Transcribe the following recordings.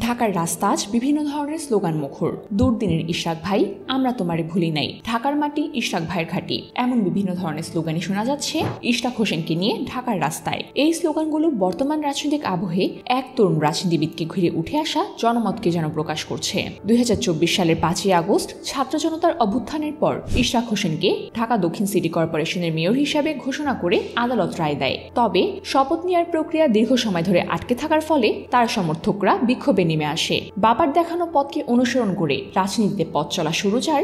ঢাকার রাস্তা আজ বিভিন্ন ধরনের স্লোগান মুখর। দুর্দিনের ইশরাক ভাই, আমরা তোমারে ভুলি নাই, ঢাকার মাটি ইশরাক ভাইয়ের ঘাঁটি, এমন বিভিন্ন ধরনের স্লোগানই শোনা যাচ্ছে ইশরাক হোসেনকে নিয়ে ঢাকার রাস্তায়। এই স্লোগানগুলো বর্তমান রাজনৈতিক আবহে এক তরুণ রাজনীতিবিদকে ঘিরে উঠে আসা জনমতকে যেন প্রকাশ করছে। 2024 সালের 5ই আগস্ট ছাত্র জনতার অভ্যুত্থানের পর ইশরাক হোসেনকে ঢাকা দক্ষিণ সিটি কর্পোরেশনের মেয়র হিসাবে ঘোষণা করে আদালত রায় দেয়। তবে শপথ নেওয়ার প্রক্রিয়া দীর্ঘ সময় ধরে আটকে থাকার ফলে তার সমর্থকরা বিক্ষোভে নেমে আসে। বাবার দেখানো পথকে অনুসরণ করে রাজনীতিতে পথ চলা শুরু যার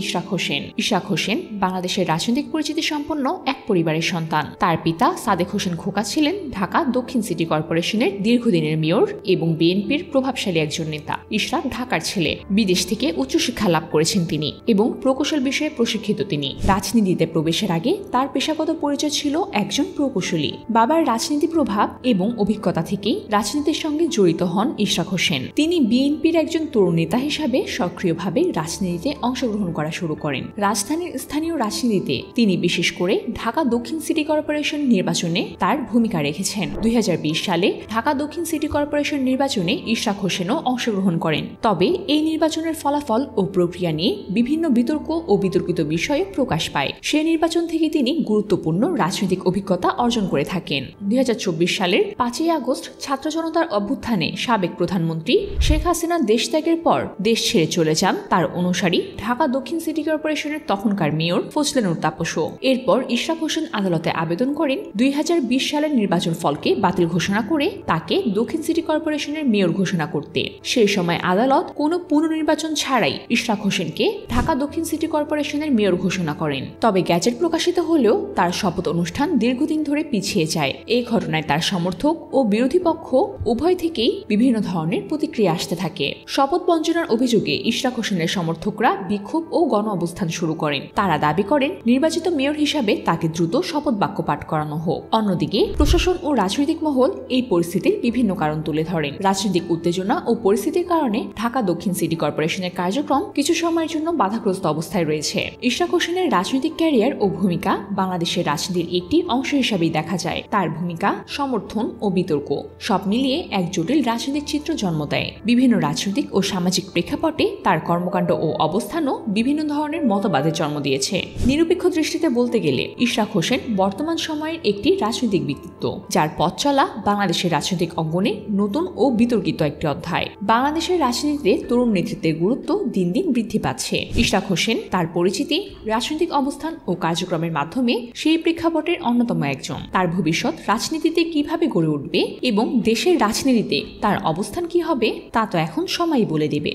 ইশরাক হোসেন। ইশরাক হোসেন বাংলাদেশের রাজনৈতিক পরিচিতি সম্পন্ন এক পরিবারের সন্তান। তার পিতা সাদেক হোসেন খোকা ছিলেন ঢাকা দক্ষিণ সিটি কর্পোরেশনের দীর্ঘদিনের মেয়র এবং বিএনপির প্রভাবশালী একজন নেতা। ইশরাক ঢাকার ছেলে। বিদেশ থেকে উচ্চশিক্ষা লাভ করেছেন তিনি এবং প্রকৌশল বিষয়ে প্রশিক্ষিত তিনি। রাজনীতিতে প্রবেশের আগে তার পেশাগত পরিচয় ছিল একজন প্রকৌশলী। বাবার রাজনীতি প্রভাব এবং অভিজ্ঞতা থেকেই রাজনীতির সঙ্গে জড়িত হন ইশরাক হোসেন। তিনি বিএনপির একজন তরুণ নেতা হিসাবে সক্রিয়ভাবে রাজনীতিতে অংশগ্রহণ করা শুরু করেন। রাজধানীর স্থানীয় রাজনীতিতে তিনি বিশেষ করে ঢাকা দক্ষিণ সিটি কর্পোরেশন নির্বাচনে তার ভূমিকা রেখেছেন। 2020 সালে ঢাকা দক্ষিণ সিটি কর্পোরেশন নির্বাচনে ইশরাক হোসেনও অংশগ্রহণ করেন। তবে এই নির্বাচনের ফলাফল ও প্রক্রিয়া নিয়ে বিভিন্ন বিতর্ক ও বিতর্কিত বিষয়ে প্রকাশ পায়। সে নির্বাচন থেকে তিনি গুরুত্বপূর্ণ রাজনৈতিক অভিজ্ঞতা অর্জন করে থাকেন। 2024 সালের 5ই আগস্ট ছাত্র জনতার অভ্যুত্থানে সাবেক প্রধানমন্ত্রী শেখ হাসিনা দেশ ত্যাগের পর দেশ ছেড়ে চলে যান তার অনুসারী ঢাকা দক্ষিণ সিটি কর্পোরেশনের তখনকার মেয়র ফজলে নূর তাপসও। এরপর ইশরাক হোসেন আদালতে আবেদন করেন 2020 সালের নির্বাচন ফলকে বাতিল ঘোষণা করে তাকে দক্ষিণ সিটি কর্পোরেশনের মেয়র ঘোষণা করতে। সেই সময় আদালত কোনো পুনর্নির্বাচন ছাড়াই ইশরাক হোসেনকে ঢাকা দক্ষিণ সিটি কর্পোরেশনের মেয়র ঘোষণা করেন। তবে গ্যাজেট প্রকাশিত হলেও তার শপথ অনুষ্ঠান দীর্ঘদিন ধরে পিছিয়ে যায়। এই ঘটনায় তার সমর্থক ও বিরোধী পক্ষ উভয় থেকেই বিভিন্ন ধরনের প্রতিক্রিয়া আসতে থাকে। শপথ বঞ্চনার অভিযোগে ইশরাক হোসেনের সমর্থকরা বিক্ষোভ ও গণ অবস্থান শুরু করেন। তারা দাবি করেন নির্বাচিত মেয়র হিসাবে তাকে দ্রুত শপথ বাক্য পাঠ করানো হোক। অন্যদিকে প্রশাসন ও রাজনৈতিক মহল এই পরিস্থিতির বিভিন্ন কারণ তুলে ধরেন। রাজনৈতিক উত্তেজনা ও পরিস্থিতির কারণে ঢাকা দক্ষিণ সিটি কর্পোরেশনের কার্যক্রম কিছু সময়ের জন্য বাধাগ্রস্ত অবস্থায় রয়েছে। ইশরাক হোসেনের রাজনৈতিক ক্যারিয়ার ও ভূমিকা বাংলাদেশের রাজনীতির একটি অংশ হিসাবেই দেখা যায়। তার ভূমিকা, সমর্থন ও বিতর্ক সব মিলিয়ে এক জটিল রাজনৈতিক চিত্র জন্ম দেয়। বিভিন্ন রাজনৈতিক ও সামাজিক প্রেক্ষাপটে তার কর্মকাণ্ড ও অবস্থানও বিভিন্ন ধরনের মতবাদের জন্ম দিয়েছে। নিরপেক্ষ দৃষ্টিতে বলতে গেলে ইশরাক হোসেন বর্তমান সময়ের একটি রাজনৈতিক ব্যক্তিত্ব, যার পথ চলা বাংলাদেশের রাজনৈতিক অঙ্গনে নতুন ও বিতর্কিত একটি অধ্যায়। বাংলাদেশের রাজনীতিতে তরুণ নেতৃত্বের গুরুত্ব দিন দিন বৃদ্ধি পাচ্ছে। ইশরাক হোসেন তার পরিচিতি, রাজনৈতিক অবস্থান ও কার্যক্রমের মাধ্যমে সেই প্রেক্ষাপটের অন্যতম একজন। তার ভবিষ্যৎ রাজনীতিতে কিভাবে গড়ে উঠবে এবং দেশের রাজনীতিতে তার অবস্থান কি হবে তা তো এখন সময়ই বলে দেবে।